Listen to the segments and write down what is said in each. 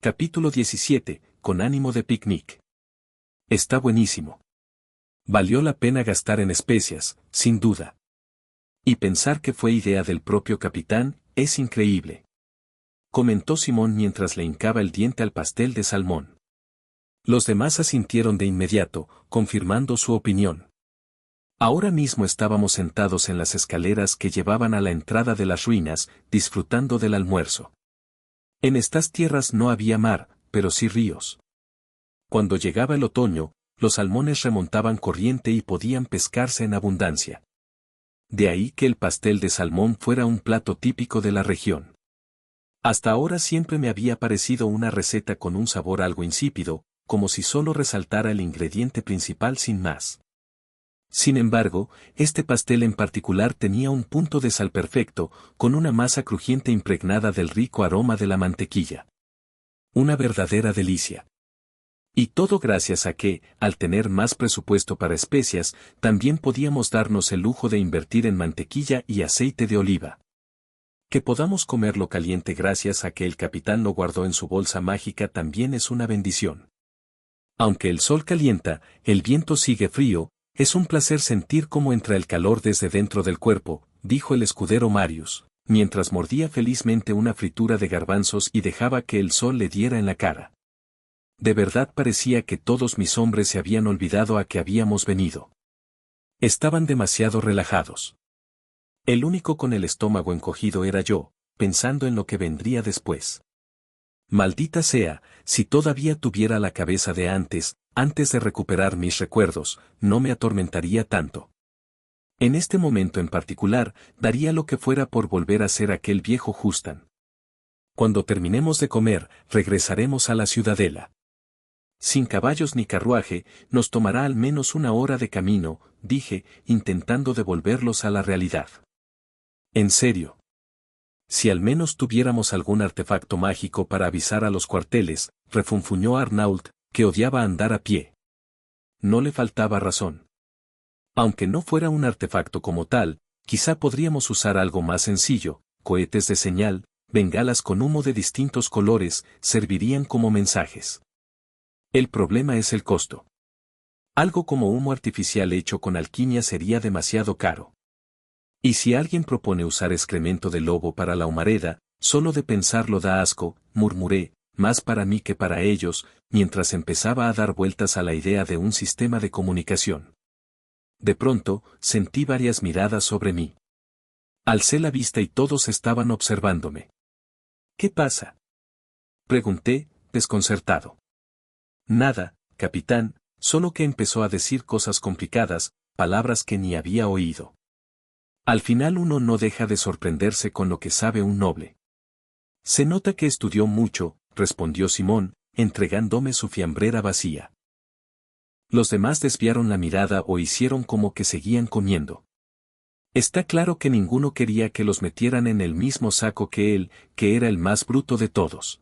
Capítulo 17, con ánimo de picnic. Está buenísimo. Valió la pena gastar en especias, sin duda. Y pensar que fue idea del propio capitán, es increíble. Comentó Simón mientras le hincaba el diente al pastel de salmón. Los demás asintieron de inmediato, confirmando su opinión. Ahora mismo estábamos sentados en las escaleras que llevaban a la entrada de las ruinas, disfrutando del almuerzo. En estas tierras no había mar, pero sí ríos. Cuando llegaba el otoño, los salmones remontaban corriente y podían pescarse en abundancia. De ahí que el pastel de salmón fuera un plato típico de la región. Hasta ahora siempre me había parecido una receta con un sabor algo insípido, como si solo resaltara el ingrediente principal sin más. Sin embargo, este pastel en particular tenía un punto de sal perfecto, con una masa crujiente impregnada del rico aroma de la mantequilla. Una verdadera delicia. Y todo gracias a que, al tener más presupuesto para especias, también podíamos darnos el lujo de invertir en mantequilla y aceite de oliva. Que podamos comerlo caliente gracias a que el capitán lo guardó en su bolsa mágica también es una bendición. Aunque el sol calienta, el viento sigue frío. Es un placer sentir cómo entra el calor desde dentro del cuerpo, dijo el escudero Marius, mientras mordía felizmente una fritura de garbanzos y dejaba que el sol le diera en la cara. De verdad parecía que todos mis hombres se habían olvidado a que habíamos venido. Estaban demasiado relajados. El único con el estómago encogido era yo, pensando en lo que vendría después. Maldita sea, si todavía tuviera la cabeza de antes de recuperar mis recuerdos, no me atormentaría tanto. En este momento en particular, daría lo que fuera por volver a ser aquel viejo Justan. Cuando terminemos de comer, regresaremos a la ciudadela. Sin caballos ni carruaje, nos tomará al menos 1 hora de camino, dije, intentando devolverlos a la realidad. ¿En serio? Si al menos tuviéramos algún artefacto mágico para avisar a los cuarteles, refunfuñó Arnault, que odiaba andar a pie. No le faltaba razón. Aunque no fuera un artefacto como tal, quizá podríamos usar algo más sencillo, cohetes de señal, bengalas con humo de distintos colores, servirían como mensajes. El problema es el costo. Algo como humo artificial hecho con alquimia sería demasiado caro. Y si alguien propone usar excremento de lobo para la humareda, solo de pensarlo da asco, murmuré, más para mí que para ellos, mientras empezaba a dar vueltas a la idea de un sistema de comunicación. De pronto, sentí varias miradas sobre mí. Alcé la vista y todos estaban observándome. ¿Qué pasa?, pregunté, desconcertado. Nada, capitán, solo que empezó a decir cosas complicadas, palabras que ni había oído. Al final uno no deja de sorprenderse con lo que sabe un noble. Se nota que estudió mucho, respondió Simón, entregándome su fiambrera vacía. Los demás desviaron la mirada o hicieron como que seguían comiendo. Está claro que ninguno quería que los metieran en el mismo saco que él, que era el más bruto de todos.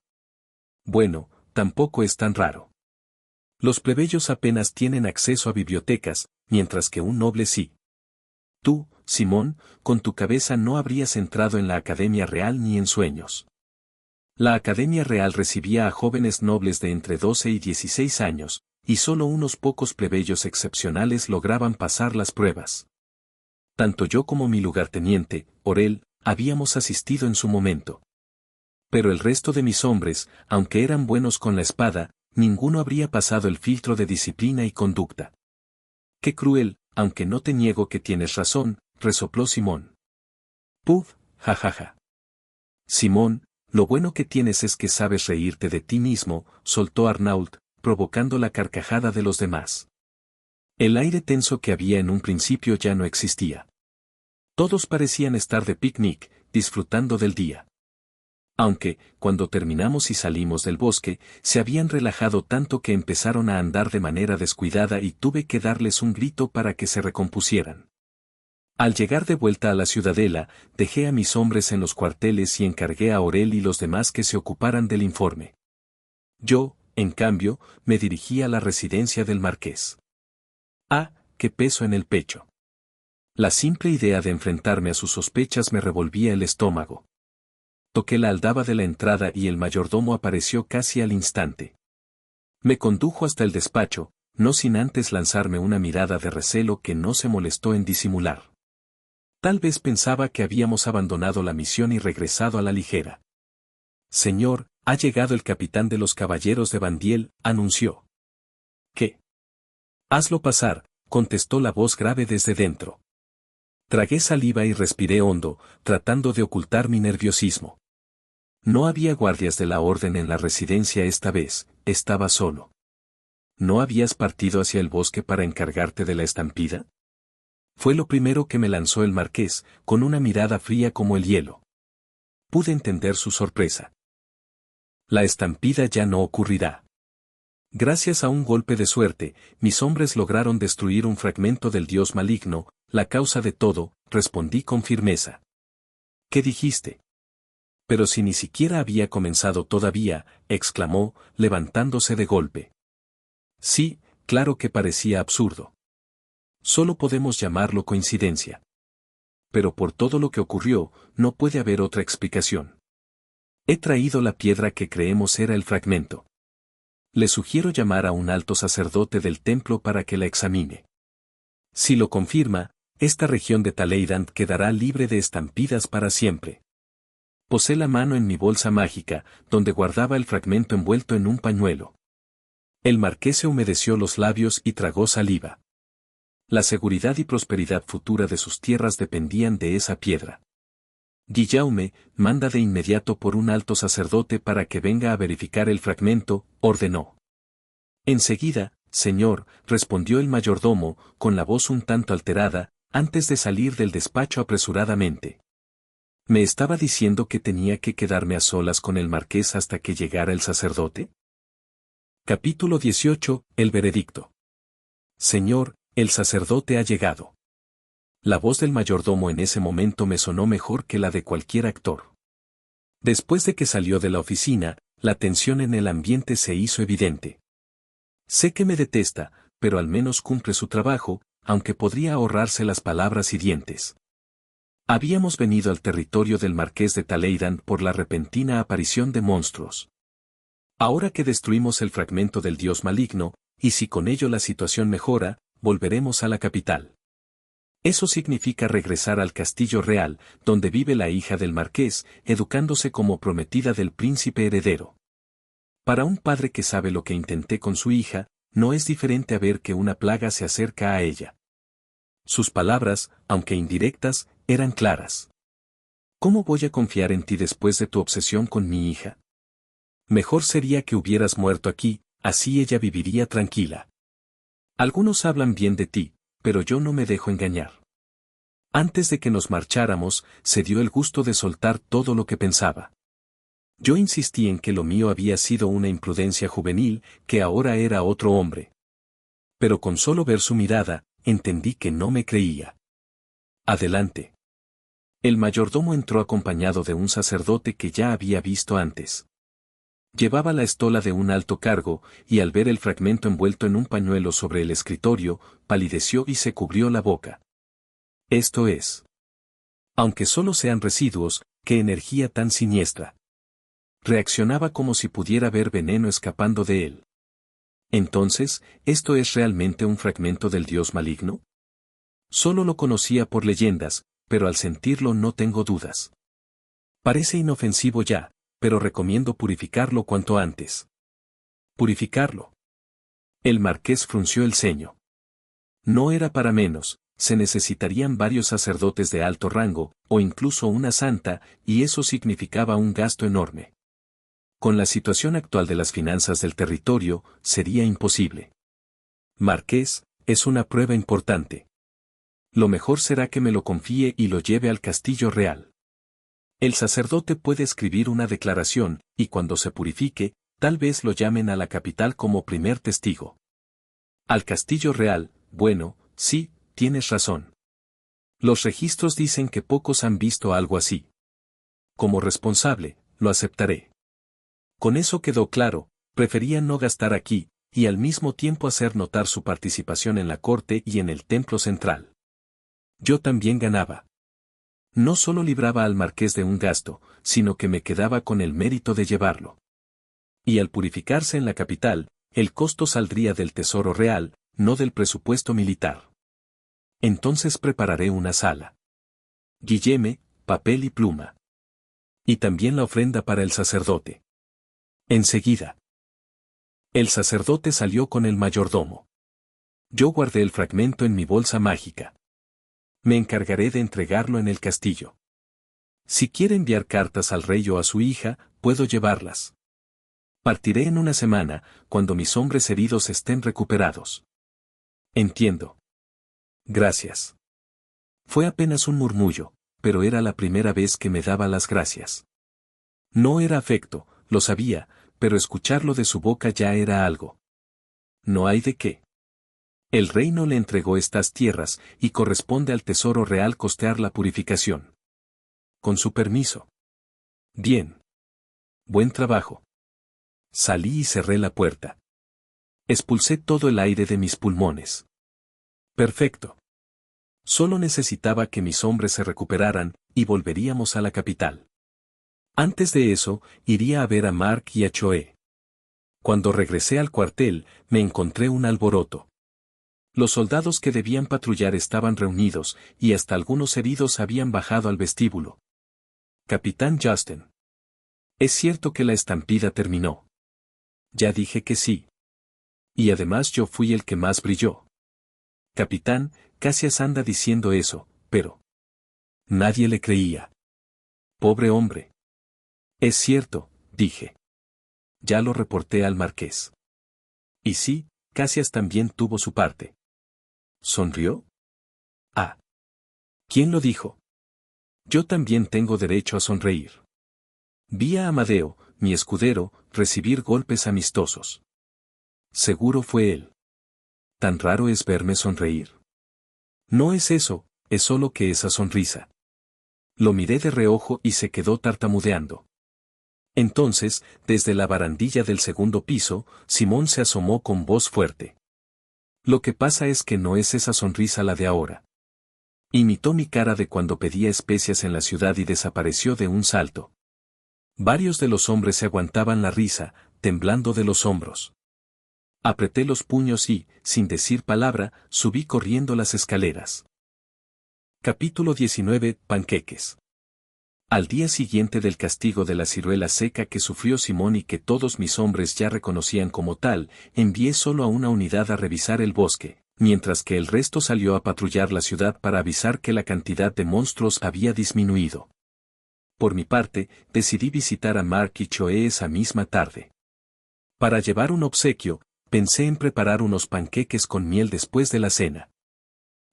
Bueno, tampoco es tan raro. Los plebeyos apenas tienen acceso a bibliotecas, mientras que un noble sí. Tú, Simón, con tu cabeza no habrías entrado en la Academia Real ni en sueños. La Academia Real recibía a jóvenes nobles de entre 12 y 16 años, y solo unos pocos plebeyos excepcionales lograban pasar las pruebas. Tanto yo como mi lugarteniente, Orel, habíamos asistido en su momento. Pero el resto de mis hombres, aunque eran buenos con la espada, ninguno habría pasado el filtro de disciplina y conducta. Qué cruel, aunque no te niego que tienes razón, resopló Simón. Puf, jajaja. Simón, lo bueno que tienes es que sabes reírte de ti mismo, soltó Arnault, provocando la carcajada de los demás. El aire tenso que había en un principio ya no existía. Todos parecían estar de picnic, disfrutando del día. Aunque, cuando terminamos y salimos del bosque, se habían relajado tanto que empezaron a andar de manera descuidada y tuve que darles un grito para que se recompusieran. Al llegar de vuelta a la ciudadela, dejé a mis hombres en los cuarteles y encargué a Orel y los demás que se ocuparan del informe. Yo, en cambio, me dirigí a la residencia del marqués. ¡Ah, qué peso en el pecho! La simple idea de enfrentarme a sus sospechas me revolvía el estómago. Toqué la aldaba de la entrada y el mayordomo apareció casi al instante. Me condujo hasta el despacho, no sin antes lanzarme una mirada de recelo que no se molestó en disimular. Tal vez pensaba que habíamos abandonado la misión y regresado a la ligera. Señor, ha llegado el capitán de los caballeros de Bandiel, anunció. ¿Qué? Hazlo pasar, contestó la voz grave desde dentro. Tragué saliva y respiré hondo, tratando de ocultar mi nerviosismo. No había guardias de la orden en la residencia esta vez, estaba solo. ¿No habías partido hacia el bosque para encargarte de la estampida? Fue lo primero que me lanzó el marqués, con una mirada fría como el hielo. Pude entender su sorpresa. La estampida ya no ocurrirá. Gracias a un golpe de suerte, mis hombres lograron destruir un fragmento del dios maligno, la causa de todo, respondí con firmeza. ¿Qué dijiste? Pero si ni siquiera había comenzado todavía, exclamó, levantándose de golpe. Sí, claro que parecía absurdo. Solo podemos llamarlo coincidencia. Pero por todo lo que ocurrió, no puede haber otra explicación. He traído la piedra que creemos era el fragmento. Le sugiero llamar a un alto sacerdote del templo para que la examine. Si lo confirma, esta región de Taleidan quedará libre de estampidas para siempre. Posé la mano en mi bolsa mágica, donde guardaba el fragmento envuelto en un pañuelo. El marqués se humedeció los labios y tragó saliva. La seguridad y prosperidad futura de sus tierras dependían de esa piedra. Guillaume, manda de inmediato por un alto sacerdote para que venga a verificar el fragmento, ordenó. Enseguida, señor, respondió el mayordomo, con la voz un tanto alterada, antes de salir del despacho apresuradamente. ¿Me estaba diciendo que tenía que quedarme a solas con el marqués hasta que llegara el sacerdote? Capítulo 18, el veredicto. Señor, el sacerdote ha llegado. La voz del mayordomo en ese momento me sonó mejor que la de cualquier actor. Después de que salió de la oficina, la tensión en el ambiente se hizo evidente. Sé que me detesta, pero al menos cumple su trabajo, aunque podría ahorrarse las palabras hirientes. Habíamos venido al territorio del marqués de Taleidan por la repentina aparición de monstruos. Ahora que destruimos el fragmento del dios maligno, y si con ello la situación mejora, volveremos a la capital. Eso significa regresar al castillo real, donde vive la hija del marqués, educándose como prometida del príncipe heredero. Para un padre que sabe lo que intenté con su hija, no es diferente a ver que una plaga se acerca a ella. Sus palabras, aunque indirectas, eran claras. ¿Cómo voy a confiar en ti después de tu obsesión con mi hija? Mejor sería que hubieras muerto aquí, así ella viviría tranquila. Algunos hablan bien de ti, pero yo no me dejo engañar. Antes de que nos marcháramos, se dio el gusto de soltar todo lo que pensaba. Yo insistí en que lo mío había sido una imprudencia juvenil, que ahora era otro hombre. Pero con solo ver su mirada, entendí que no me creía. Adelante. El mayordomo entró acompañado de un sacerdote que ya había visto antes. Llevaba la estola de un alto cargo, y al ver el fragmento envuelto en un pañuelo sobre el escritorio, palideció y se cubrió la boca. Esto es. Aunque solo sean residuos, qué energía tan siniestra. Reaccionaba como si pudiera ver veneno escapando de él. Entonces, ¿esto es realmente un fragmento del dios maligno? Solo lo conocía por leyendas, pero al sentirlo no tengo dudas. Parece inofensivo ya, pero recomiendo purificarlo cuanto antes. ¿Purificarlo? El marqués frunció el ceño. No era para menos, se necesitarían varios sacerdotes de alto rango, o incluso una santa, y eso significaba un gasto enorme. Con la situación actual de las finanzas del territorio, sería imposible. Marqués, es una prueba importante. Lo mejor será que me lo confíe y lo lleve al castillo real. El sacerdote puede escribir una declaración, y cuando se purifique, tal vez lo llamen a la capital como primer testigo. Al castillo real, bueno, sí, tienes razón. Los registros dicen que pocos han visto algo así. Como responsable, lo aceptaré. Con eso quedó claro, prefería no gastar aquí, y al mismo tiempo hacer notar su participación en la corte y en el templo central. Yo también ganaba. No solo libraba al marqués de un gasto, sino que me quedaba con el mérito de llevarlo. Y al purificarse en la capital, el costo saldría del tesoro real, no del presupuesto militar. Entonces prepararé una sala. Guilleme, papel y pluma. Y también la ofrenda para el sacerdote. Enseguida. El sacerdote salió con el mayordomo. Yo guardé el fragmento en mi bolsa mágica. Me encargaré de entregarlo en el castillo. Si quiere enviar cartas al rey o a su hija, puedo llevarlas. Partiré en una semana, cuando mis hombres heridos estén recuperados. Entiendo. Gracias. Fue apenas un murmullo, pero era la primera vez que me daba las gracias. No era afecto, lo sabía, pero escucharlo de su boca ya era algo. No hay de qué. El reino le entregó estas tierras, y corresponde al tesoro real costear la purificación. Con su permiso. Bien. Buen trabajo. Salí y cerré la puerta. Expulsé todo el aire de mis pulmones. Perfecto. Solo necesitaba que mis hombres se recuperaran, y volveríamos a la capital. Antes de eso, iría a ver a Mark y a Choe. Cuando regresé al cuartel, me encontré un alboroto. Los soldados que debían patrullar estaban reunidos, y hasta algunos heridos habían bajado al vestíbulo. Capitán Justin. ¿Es cierto que la estampida terminó? Ya dije que sí. Y además yo fui el que más brilló. Capitán, Cassias anda diciendo eso, pero... Nadie le creía. Pobre hombre. Es cierto, dije. Ya lo reporté al marqués. Y sí, Cassias también tuvo su parte. ¿Sonrió? Ah. ¿Quién lo dijo? Yo también tengo derecho a sonreír. Vi a Amadeo, mi escudero, recibir golpes amistosos. Seguro fue él. Tan raro es verme sonreír. No es eso, es solo que esa sonrisa. Lo miré de reojo y se quedó tartamudeando. Entonces, desde la barandilla del segundo piso, Simón se asomó con voz fuerte. Lo que pasa es que no es esa sonrisa la de ahora. Imitó mi cara de cuando pedía especias en la ciudad y desapareció de un salto. Varios de los hombres se aguantaban la risa, temblando de los hombros. Apreté los puños y, sin decir palabra, subí corriendo las escaleras. Capítulo 19. Panqueques. Al día siguiente del castigo de la ciruela seca que sufrió Simón y que todos mis hombres ya reconocían como tal, envié solo a una unidad a revisar el bosque, mientras que el resto salió a patrullar la ciudad para avisar que la cantidad de monstruos había disminuido. Por mi parte, decidí visitar a Mark y Choe esa misma tarde. Para llevar un obsequio, pensé en preparar unos panqueques con miel después de la cena.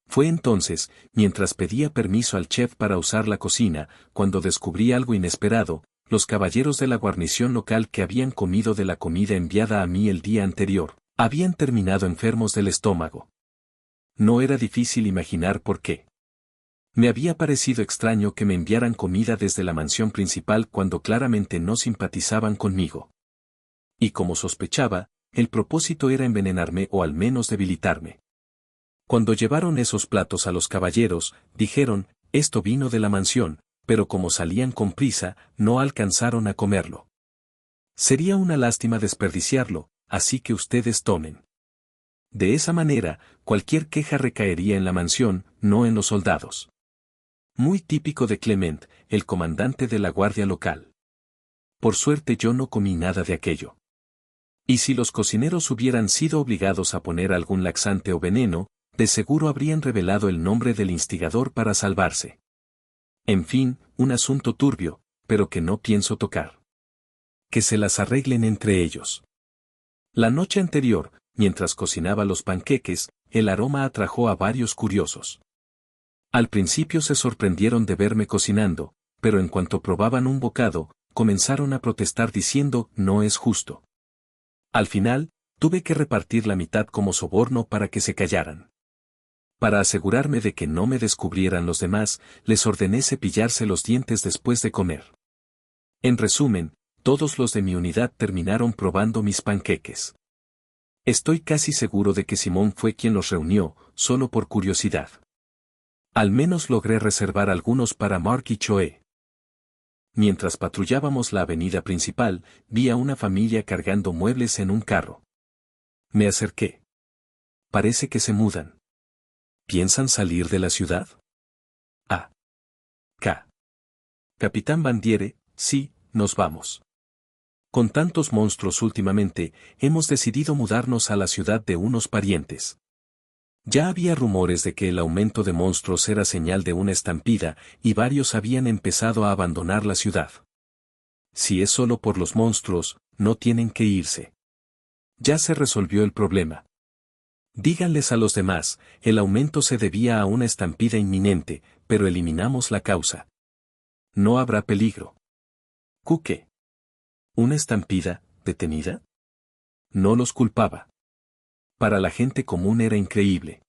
Fue entonces, mientras pedía permiso al chef para usar la cocina, cuando descubrí algo inesperado: los caballeros de la guarnición local que habían comido de la comida enviada a mí el día anterior, habían terminado enfermos del estómago. No era difícil imaginar por qué. Me había parecido extraño que me enviaran comida desde la mansión principal cuando claramente no simpatizaban conmigo. Y como sospechaba, el propósito era envenenarme o al menos debilitarme. Cuando llevaron esos platos a los caballeros, dijeron: esto vino de la mansión, pero como salían con prisa, no alcanzaron a comerlo. Sería una lástima desperdiciarlo, así que ustedes tomen. De esa manera, cualquier queja recaería en la mansión, no en los soldados. Muy típico de Clement, el comandante de la guardia local. Por suerte yo no comí nada de aquello. Y si los cocineros hubieran sido obligados a poner algún laxante o veneno, de seguro habrían revelado el nombre del instigador para salvarse. En fin, un asunto turbio, pero que no pienso tocar. Que se las arreglen entre ellos. La noche anterior, mientras cocinaba los panqueques, el aroma atrajo a varios curiosos. Al principio se sorprendieron de verme cocinando, pero en cuanto probaban un bocado, comenzaron a protestar diciendo: no es justo. Al final, tuve que repartir la mitad como soborno para que se callaran. Para asegurarme de que no me descubrieran los demás, les ordené cepillarse los dientes después de comer. En resumen, todos los de mi unidad terminaron probando mis panqueques. Estoy casi seguro de que Simón fue quien los reunió, solo por curiosidad. Al menos logré reservar algunos para Mark y Choe. Mientras patrullábamos la avenida principal, vi a una familia cargando muebles en un carro. Me acerqué. Parece que se mudan. ¿Piensan salir de la ciudad? A. K. Capitán Bandiere, sí, nos vamos. Con tantos monstruos últimamente, hemos decidido mudarnos a la ciudad de unos parientes. Ya había rumores de que el aumento de monstruos era señal de una estampida, y varios habían empezado a abandonar la ciudad. Si es solo por los monstruos, no tienen que irse. Ya se resolvió el problema. Díganles a los demás, el aumento se debía a una estampida inminente, pero eliminamos la causa. No habrá peligro. ¿Qué? ¿Una estampida, detenida? No los culpaba. Para la gente común era increíble.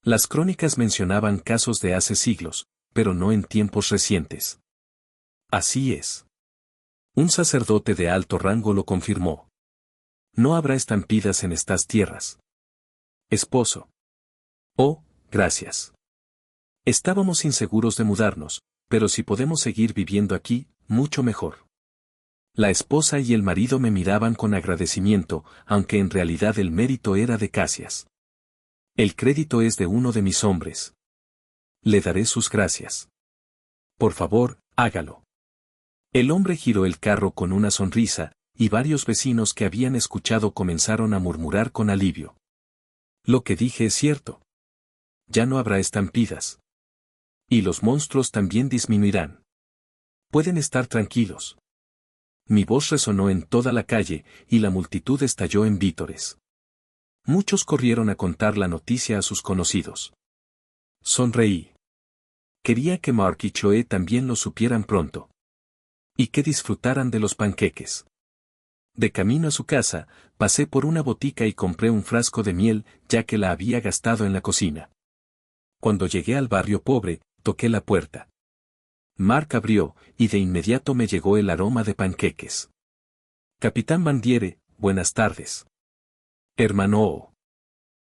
Las crónicas mencionaban casos de hace siglos, pero no en tiempos recientes. Así es. Un sacerdote de alto rango lo confirmó. No habrá estampidas en estas tierras. Esposo. Oh, gracias. Estábamos inseguros de mudarnos, pero si podemos seguir viviendo aquí, mucho mejor. La esposa y el marido me miraban con agradecimiento, aunque en realidad el mérito era de Cassias. El crédito es de uno de mis hombres. Le daré sus gracias. Por favor, hágalo. El hombre giró el carro con una sonrisa, y varios vecinos que habían escuchado comenzaron a murmurar con alivio. Lo que dije es cierto. Ya no habrá estampidas. Y los monstruos también disminuirán. Pueden estar tranquilos. Mi voz resonó en toda la calle, y la multitud estalló en vítores. Muchos corrieron a contar la noticia a sus conocidos. Sonreí. Quería que Mark y Choe también lo supieran pronto. Y que disfrutaran de los panqueques. De camino a su casa, pasé por una botica y compré un frasco de miel, ya que la había gastado en la cocina. Cuando llegué al barrio pobre, toqué la puerta. Mark abrió, y de inmediato me llegó el aroma de panqueques. Capitán Bandiere, buenas tardes. Hermano.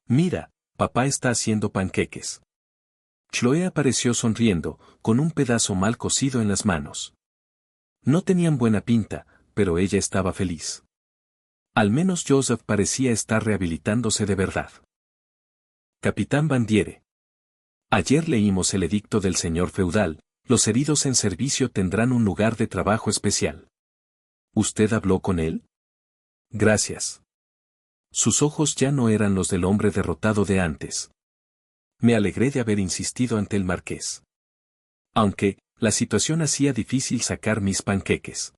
Mira, papá está haciendo panqueques. Chloe apareció sonriendo, con un pedazo mal cocido en las manos. No tenían buena pinta, pero ella estaba feliz. Al menos Joseph parecía estar rehabilitándose de verdad. Capitán Bandiere. Ayer leímos el edicto del señor feudal. Los heridos en servicio tendrán un lugar de trabajo especial. ¿Usted habló con él? Gracias. Sus ojos ya no eran los del hombre derrotado de antes. Me alegré de haber insistido ante el marqués. Aunque, la situación hacía difícil sacar mis panqueques.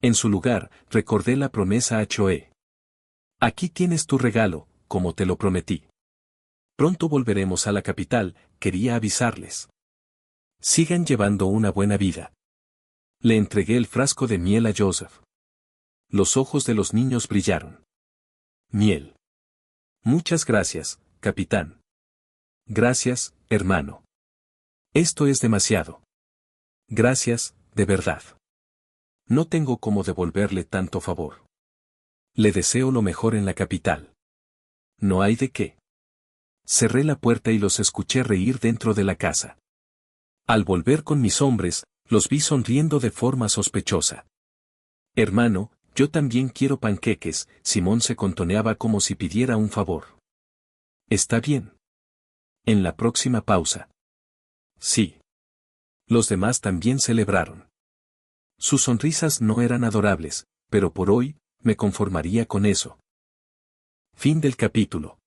En su lugar, recordé la promesa a Choe. Aquí tienes tu regalo, como te lo prometí. Pronto volveremos a la capital, quería avisarles. Sigan llevando una buena vida. Le entregué el frasco de miel a Joseph. Los ojos de los niños brillaron. Miel. Muchas gracias, capitán. Gracias, hermano. Esto es demasiado. Gracias, de verdad. No tengo cómo devolverle tanto favor. Le deseo lo mejor en la capital. No hay de qué. Cerré la puerta y los escuché reír dentro de la casa. Al volver con mis hombres, los vi sonriendo de forma sospechosa. Hermano, yo también quiero panqueques, Simón se contoneaba como si pidiera un favor. Está bien. En la próxima pausa. Sí. Los demás también celebraron. Sus sonrisas no eran adorables, pero por hoy, me conformaría con eso. Fin del capítulo.